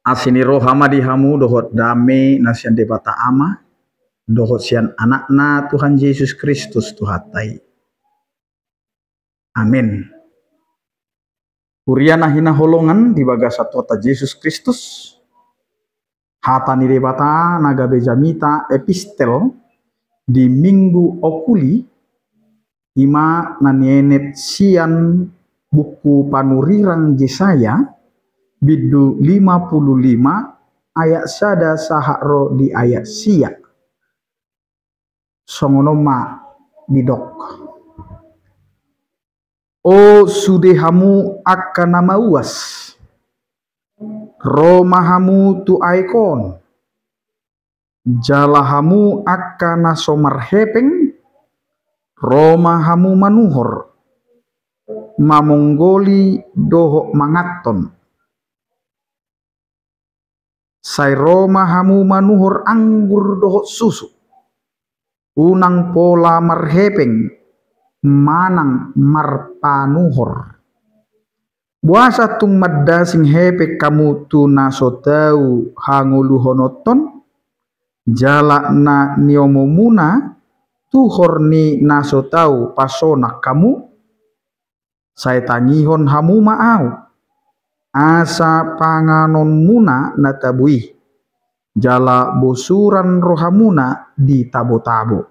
Asini rohama dihamu dohot dame nasian debata ama dohot sian anakna Tuhan Yesus Kristus tuhatai. Amin. Kuriana hina holongan di baga satota Yesus Kristus. Hata ni debata naga bejamita epistel di minggu okuli ima nanienet sian buku panurirang Yesaya bidu 55 ayat sada sahakro di ayat sia songonoma bidok. O sudehamu akan nama uas romahamu tu aikon jalahamu akan nasomar hepeng romahamu manuhor mamonggoli dohok mangaton sai romahamu manuhor anggur dohok susu unang pola marhepeng manang marpanuhor buasa tung madda sing hepe kamu tu nasotau hanguluhonoton jala na niomomuna tuhorni nasotau pasona kamu saya tangihon hamu maau asa panganon muna natabui jala bosuran rohamuna di tabo-tabo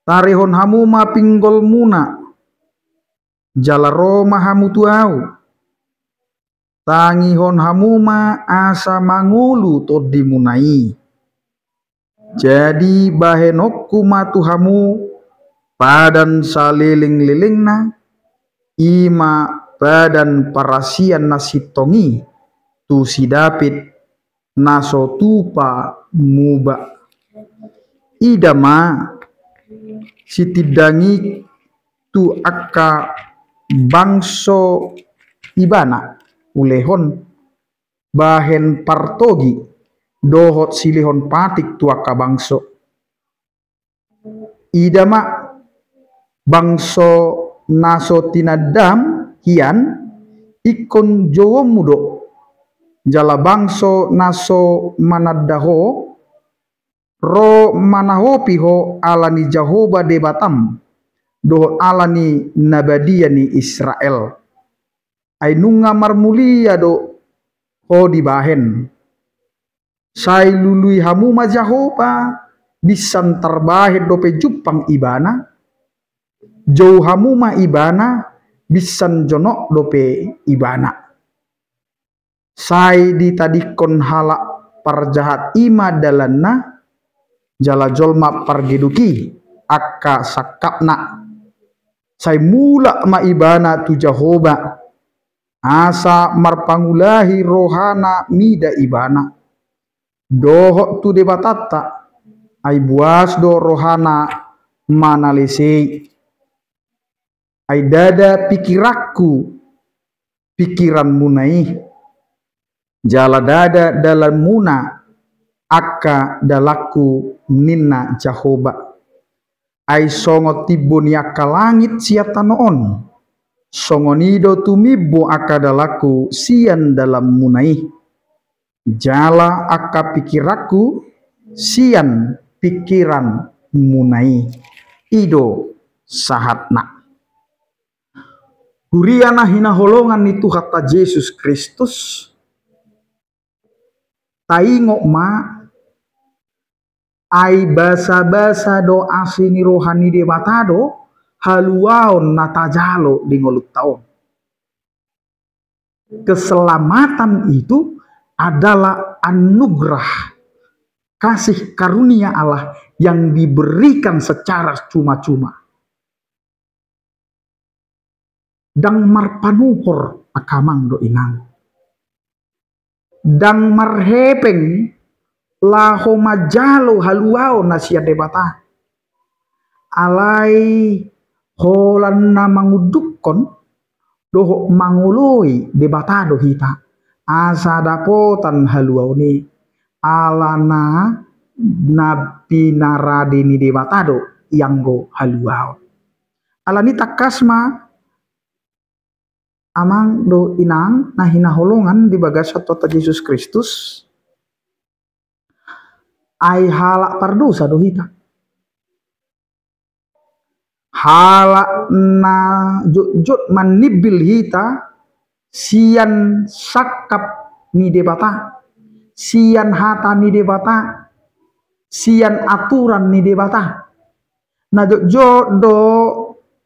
tarihon hamu ma pinggol muna jala roma hamu tuau tangihon hamuma asa mangulu to dimunai jadi bahenokku matu hamu padan saliling-lilingna ima padan parasian nasitongi tu si David nasotupa muba idama sitidangi tu akka bangso ibana ulehon bahen partogi dohot silihon patik tuaka bangso idama bangso naso tinadam hian ikon jowo mudo jala bangso naso manadaho ro manaho piho alani Jahoba debatam do alani nabadiyani Israel ainunga marmulia do ho dibahen sai lului hamu ma Jahoba bisan terbahet dope jupang ibana jauh hamu ma ibana bisan jonok dope ibana sai ditadikon halak parjahat ima dalanna jala jolma pargeduki akka sakapna sai mula ma ibana tu Jahoba asa marpangulahi rohana mida ibana dohok tu debatata ai buas do rohana manalesei ai dada pikirakku pikiran munai jala dada dalam muna akka dalaku minna Jahoba ai songo tibon yaka langit siata noon songonido tumibo akadalaku sian dalam munai jala akka pikiraku sian pikiran munai ido sahatna kuriana hina holongan itu kata Yesus Kristus taingok ma ai basa-basa do asini rohani de batado haluaon natajalo di ngolut taon. Keselamatan itu adalah anugerah kasih karunia Allah yang diberikan secara cuma-cuma. Dang marpanuhor akamang do inang. Dang marhepeng laho majalo haluao nasia debata alai holan na mangudukon doho manguloi debata do hita asa dapotan haluao ni alana nabi naradini debata do yang go haluao alani takasma amang do inang nah hinaholongan di bagas Tota Yesus Kristus ai halak pardosa do hita. Halak na jot manibil hita sian sakap ni debata, sian hata ni debata, sian aturan ni debata. Na jot do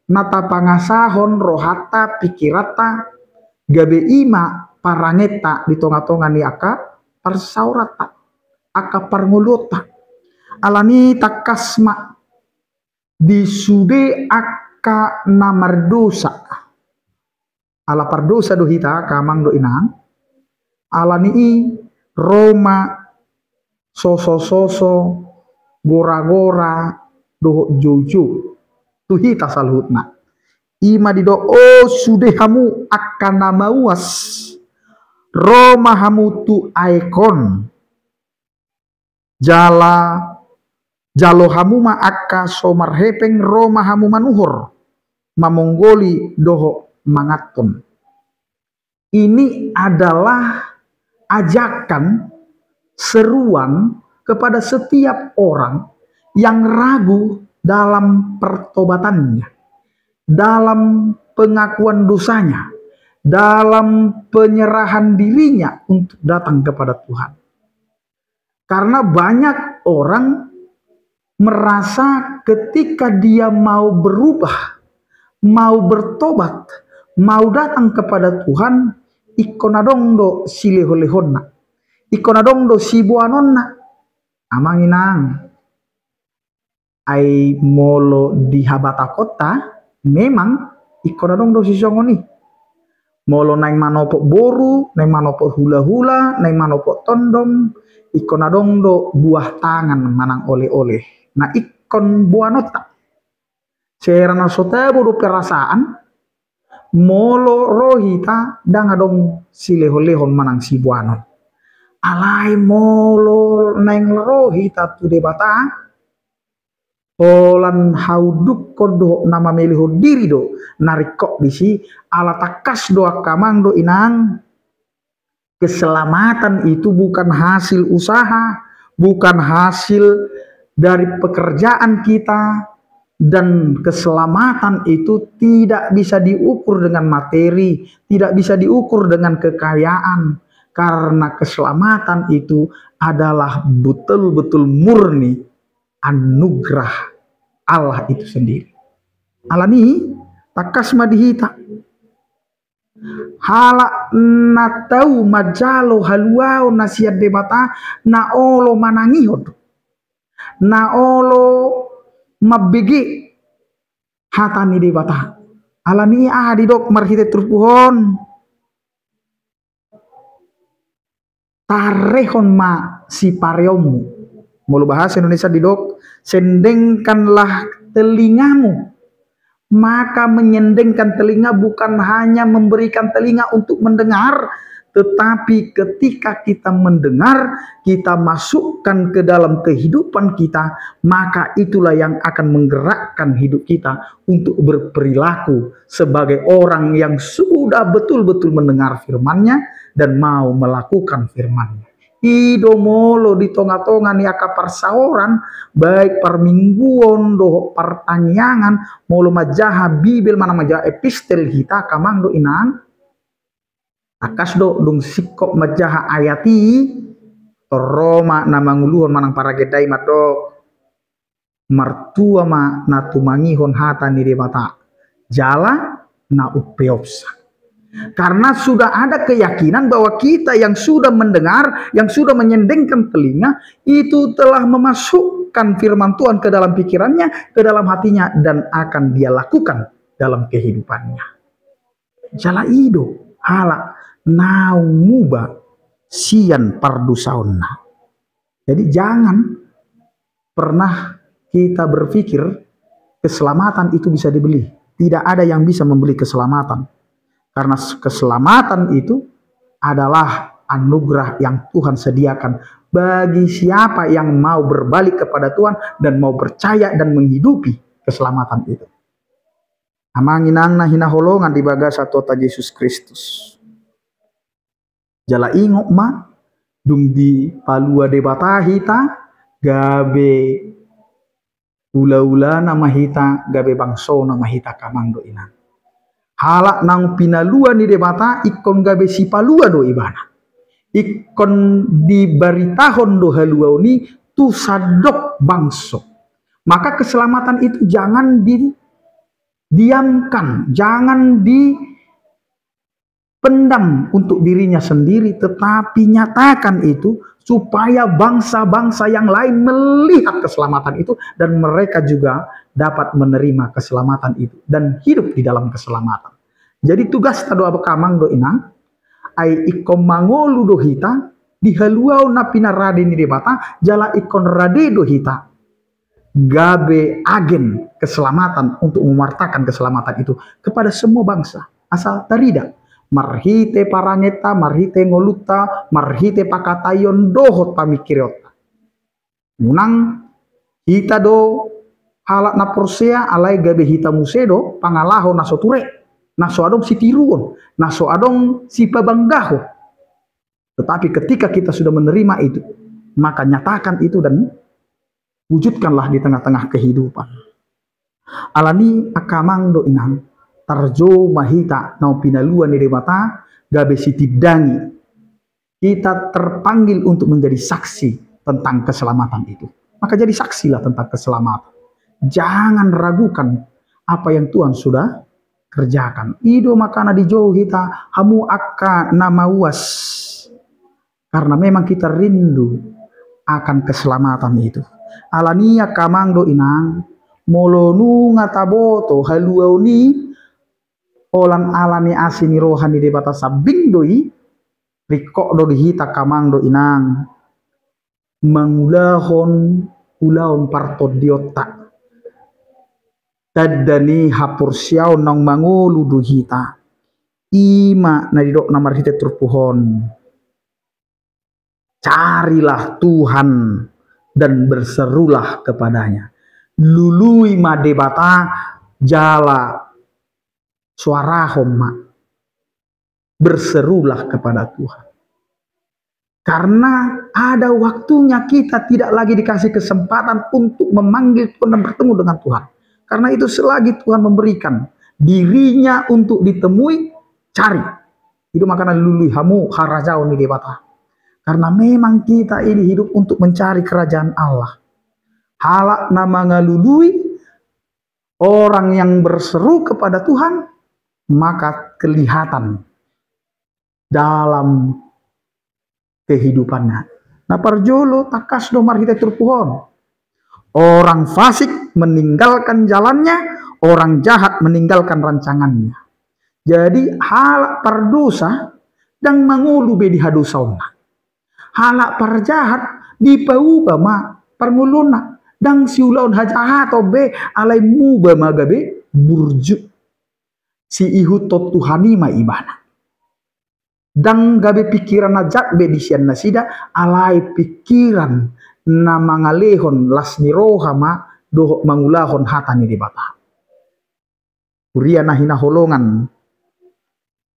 nata pangasahon rohata pikirata gabe ima parangeta di tonga-tonga ni aka parsaurata aka parngolota alani takasma disude aka namardosa ala pardosa do hita kamang do inang alani Roma soso gora-gora do jojo tu hita salhutna ima dido sude hamu akan namauas Roma hamu tu aikon jalo hamu ma akka somar hepeng Roma hamu manuhur mamonggoli doho mangaton. Ini adalah ajakan seruan kepada setiap orang yang ragu dalam pertobatannya, dalam pengakuan dosanya, dalam penyerahan dirinya untuk datang kepada Tuhan. Karena banyak orang merasa ketika dia mau berubah, mau bertobat, mau datang kepada Tuhan, ikonadong do silehon-lehonna, ikonadong do sibuanonna, amanginang. Ai molo di habata kota memang ikonadong do sisongoni molo naing manopo boru naing manopo hula-hula naing manopo tondom ikonadong do buah tangan manang oleh-oleh na ikon buanota serana sotebo do perasaan molo rohita dangadong silehon-lehon manang si buanon alai molo naing rohita tu debata olan hauduk kodo nama meliho diri do narikok bisi ala takas do akamang do inang keselamatan itu bukan hasil usaha, bukan hasil dari pekerjaan kita, dan keselamatan itu tidak bisa diukur dengan materi, tidak bisa diukur dengan kekayaan, karena keselamatan itu adalah betul-betul murni anugerah Allah itu sendiri. Alani takas madihita hala natau majalo haluao nasiat debata na olo manangihod na olo mabigi hatani debata alani didok marhite turpuhon tarehon ma si pareomu mulu bahasa Indonesia didok sendengkanlah telingamu. Maka menyendengkan telinga bukan hanya memberikan telinga untuk mendengar, tetapi ketika kita mendengar, kita masukkan ke dalam kehidupan kita, maka itulah yang akan menggerakkan hidup kita untuk berperilaku sebagai orang yang sudah betul-betul mendengar firman-Nya dan mau melakukan firman-Nya. Ido molo di tonga-tonga ni aka parsaoran baik parmingguon do pertanyaan molo majaha bibel mana majaha epistel hita kamang do inang akas do dung sikop majaha ayati Roma na manguluhon manang para gedai mato martua ma na tumangihon hata ni debata jala na upeopsa. Karena sudah ada keyakinan bahwa kita yang sudah mendengar, yang sudah menyendengkan telinga, itu telah memasukkan firman Tuhan ke dalam pikirannya, ke dalam hatinya, dan akan dia lakukan dalam kehidupannya. Jala ido, hala, naumuba, sian pardusaonna. Jadi jangan pernah kita berpikir keselamatan itu bisa dibeli. Tidak ada yang bisa membeli keselamatan. Karena keselamatan itu adalah anugerah yang Tuhan sediakan bagi siapa yang mau berbalik kepada Tuhan dan mau percaya dan menghidupi keselamatan itu. Amanginang na hinaholongan di baga sa tota Yesus Kristus. Jala ingok ma, dung di palua de bata hita, gabe ula-ula na mahita, gabe bangso na mahita kamang do ina. Halak nang pinalua ni debata, ikon gabe si palua do ibana. Ikon di baritahon do haluau ni, tu sadok bangso. Maka keselamatan itu jangan diamkan, jangan dipendam untuk dirinya sendiri, tetapi nyatakan itu supaya bangsa-bangsa yang lain melihat keselamatan itu dan mereka juga dapat menerima keselamatan itu dan hidup di dalam keselamatan. Jadi tugas doa bekamang do inang ai ikom mangolu do hita di haluau na pinarade ni debata jala ikon rade do hita gabe agen keselamatan untuk mewartakan keselamatan itu kepada semua bangsa asal tarida marhite paraneta marhite ngoluta marhite pakatayon dohot pamikiriota munang hita do halak na persea alai gabe hita musedo pangalaho na soture na so adong si tiruon na so adong si pabanggaho, tetapi ketika kita sudah menerima itu maka nyatakan itu dan wujudkanlah di tengah-tengah kehidupan. Alani akamang do inang tarjo mahita nau pinaluan ni debata gabe sitidangi. Kita terpanggil untuk menjadi saksi tentang keselamatan itu. Maka jadi saksilah tentang keselamatan. Jangan ragukan apa yang Tuhan sudah kerjakan. Ido makana di jauh kita hamu akka nama uas. Karena memang kita rindu akan keselamatan itu. Alania kamang do inang molonu ngataboto haluau ni olan alani asini rohani de bata sabing doi rikok do hita kamang do inang mangulahon ulaon parto diota tadani hapur siaw nang mangulu do hita ima nadidok namar hita turpuhon carilah Tuhan dan berserulah kepadanya. Lului madebata jala suara homa. Berserulah kepada Tuhan. Karena ada waktunya kita tidak lagi dikasih kesempatan untuk memanggil Tuhan dan bertemu dengan Tuhan. Karena itu selagi Tuhan memberikan dirinya untuk ditemui, cari. Itu makanya lului hamu harajau ni debata. Karena memang kita ini hidup untuk mencari kerajaan Allah. Halak nama ngalului orang yang berseru kepada Tuhan, maka kelihatan dalam kehidupannya. Nah parjolo takas domar kita terpuhon. Orang fasik meninggalkan jalannya, orang jahat meninggalkan rancangannya. Jadi halak pardosa dan mangulu bedi hadosauna. Halak parjahat di pauba ma parnguluna dang siulaun hajahat obe alai muba magabe burju si ihu to tuhani ma ibana dang gabe pikiran najak be disian nasida alai pikiran na mangalehon lasni roha ma dohok mangulahon hatani di bata uriana hina holongan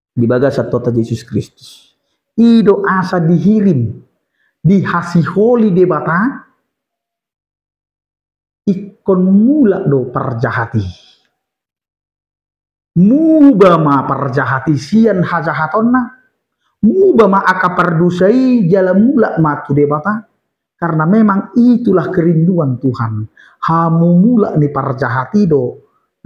di bagas tota Yesus Kristus ido asa dihirim di hasiholi debata ikon mula do parjahati mubama parjahati sian hajahatonna mubama aka pardusai jalan mula matu debata karena memang itulah kerinduan Tuhan hamu mula ni parjahati do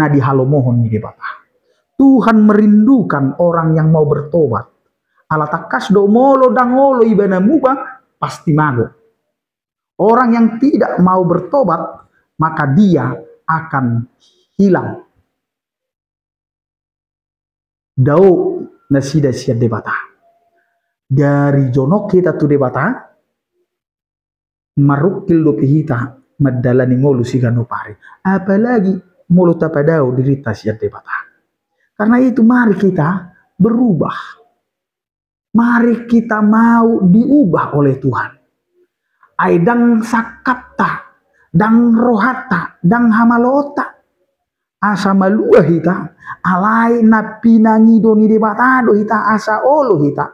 na di halomohon ni debata Tuhan merindukan orang yang mau bertobat ala takas do molo dangolo ibana mubang pasti mago. Orang yang tidak mau bertobat, maka dia akan hilang. Dau nasida siya debata. Dari jonok kita tu debata, marukil do pihita, madalani ngolu si ganopari. Apalagi mulu tapadau dirita siya debata. Karena itu mari kita berubah. Mari kita mau diubah oleh Tuhan. Aidang sakapta, dang rohata, dang hamalota. asa malua hita alai na pinangido ni debatado hita asa olo hita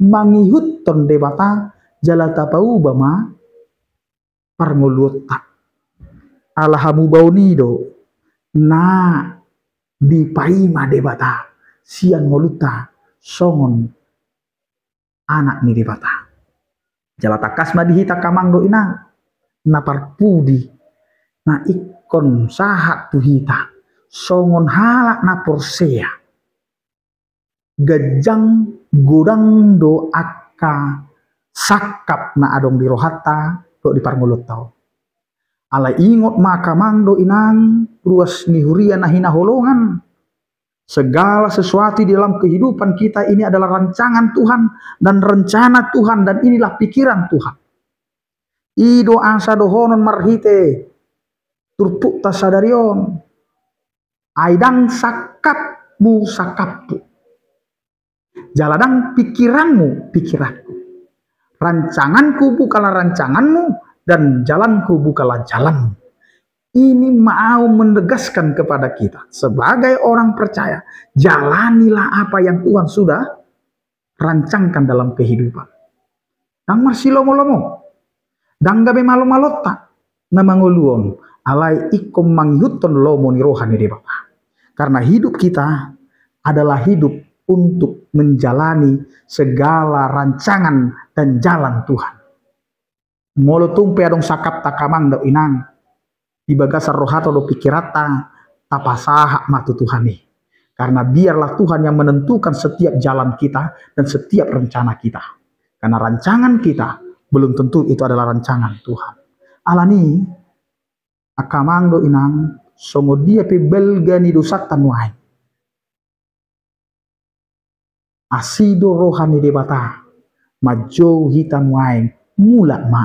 mangihutton debata jalata paubama parnguluta alahamu baunido na di paima debata sian ngoluta songon anak ni debata jalata kasma dihita kamangdo inang na parpudi na ikon sahat tuhita songon halak na porsea gajang godang do akka sakap na adong di rohata do di parmulut tau ala ingot maka mangdo inang ruas ni huria na hinaholongan segala sesuatu di dalam kehidupan kita ini adalah rancangan Tuhan dan rencana Tuhan dan inilah pikiran Tuhan ido asa dohonon marhite turpuk tasadarion aidang sakapmu sakapku jaladang pikiranmu pikiranku rancanganku bukanlah rancanganmu dan jalanku bukanlah jalanmu. Ini mau menegaskan kepada kita sebagai orang percaya jalanilah apa yang Tuhan sudah rancangkan dalam kehidupan dang marsilomo-lomo dang gabe malo-malota na manguluon alai ikom manghutton lomo ni rohani de Bapa. Karena hidup kita adalah hidup untuk menjalani segala rancangan dan jalan Tuhan. Molo tumpe adong sakap takamang do inang di bagasar rohato do pikirata tapasaha matu Tuhani. Karena biarlah Tuhan yang menentukan setiap jalan kita dan setiap rencana kita. Karena rancangan kita belum tentu itu adalah rancangan Tuhan. Alani akamang do inang songo dia pe belgani do satan wai. Asido rohani debata majo hitam wai mula ma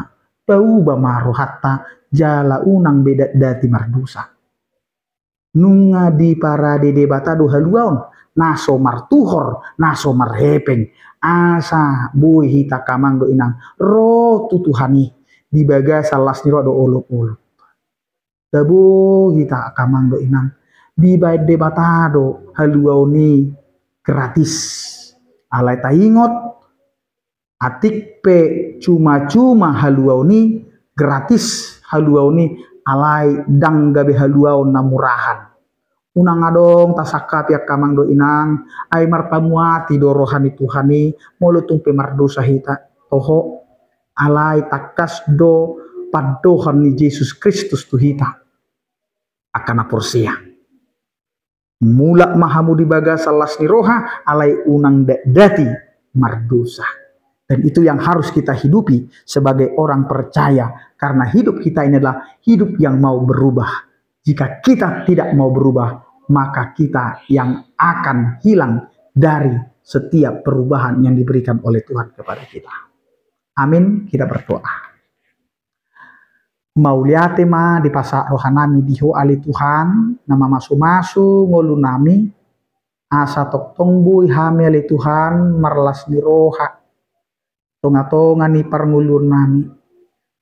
pauba ma rohatta jala unang beda dati mardusa nunga di para de debata do haluaon naso martuhor naso marhepeng asa boy hita kamang do inang ro tutuhani di baga salas niro do olok-olok dabo hita kamang do inang di baga debata do haluaoni gratis alai taingot atik pe cuma-cuma haluau ni gratis haluau ni alai dang gabe haluau na murahan unang adong tasaka piak kamang do inang ay marpamuati do rohani Tuhani molutung pe mardosa hita toho alai takas do padohan ni Yesus Kristus tu hita akan aporsia mula mahamu di baga salas ni roha alai unang dati mardosa. Dan itu yang harus kita hidupi sebagai orang percaya. Karena hidup kita ini adalah hidup yang mau berubah. Jika kita tidak mau berubah, maka kita yang akan hilang dari setiap perubahan yang diberikan oleh Tuhan kepada kita. Amin, kita berdoa. Mauliate ma di pasak rohanami diho ali Tuhan, nama masu-masu ngolu nami, asa tok tongbui hame ali Tuhan, marlas di roha, tonga-tonga ni parngulur nami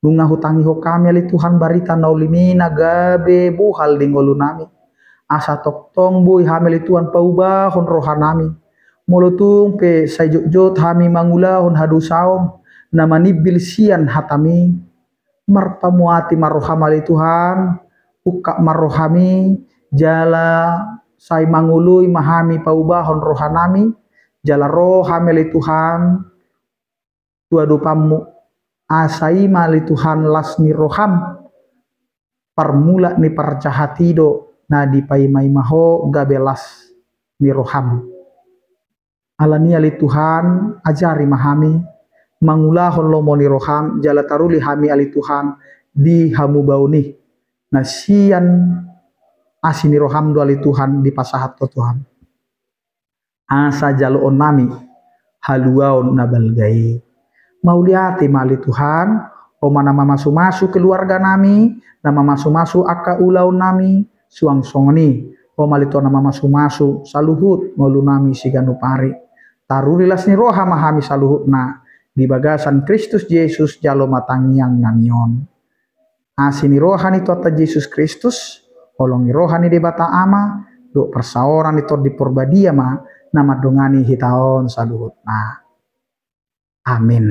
bunga hutangi ho kami ali Tuhan barita naulimina gabe buhal di ngolu nami asa tok tong bui hamili Tuhan pauba hon rohanami molotung pe sayjot hami mangula hon hadu saom namani bilsian hatami marpamuati marohamali Tuhan uka marohami jala say mangului mahami pauba hon rohanami jala rohamili Tuhan tua dupamu asai mali Tuhan lasni roham permula ni percahatido na dipaimai maho gabelas ni roham alani ali Tuhan ajari mahami mangulahon lomo ni roham jala taruli hami ali Tuhan di hamu bauni nasian asini roham do ali Tuhan di pasahat to Tuhan asa jalo on nami haluaon nabalgai mauliati mali Tuhan o mana masu-masu keluarga nami nama masu-masu aka ulau nami suang songoni o mali to nama masu-masu saluhut ngolu nami siganu pari tarurilas ni roha mahami saluhut na di bagasan Kristus Yesus jalo matangiang namion asini rohani tota Yesus Kristus olongi rohani de bata ama, do persaoran itu di porbadia ma, nama dongani hitaon saluhut. Nah, amin.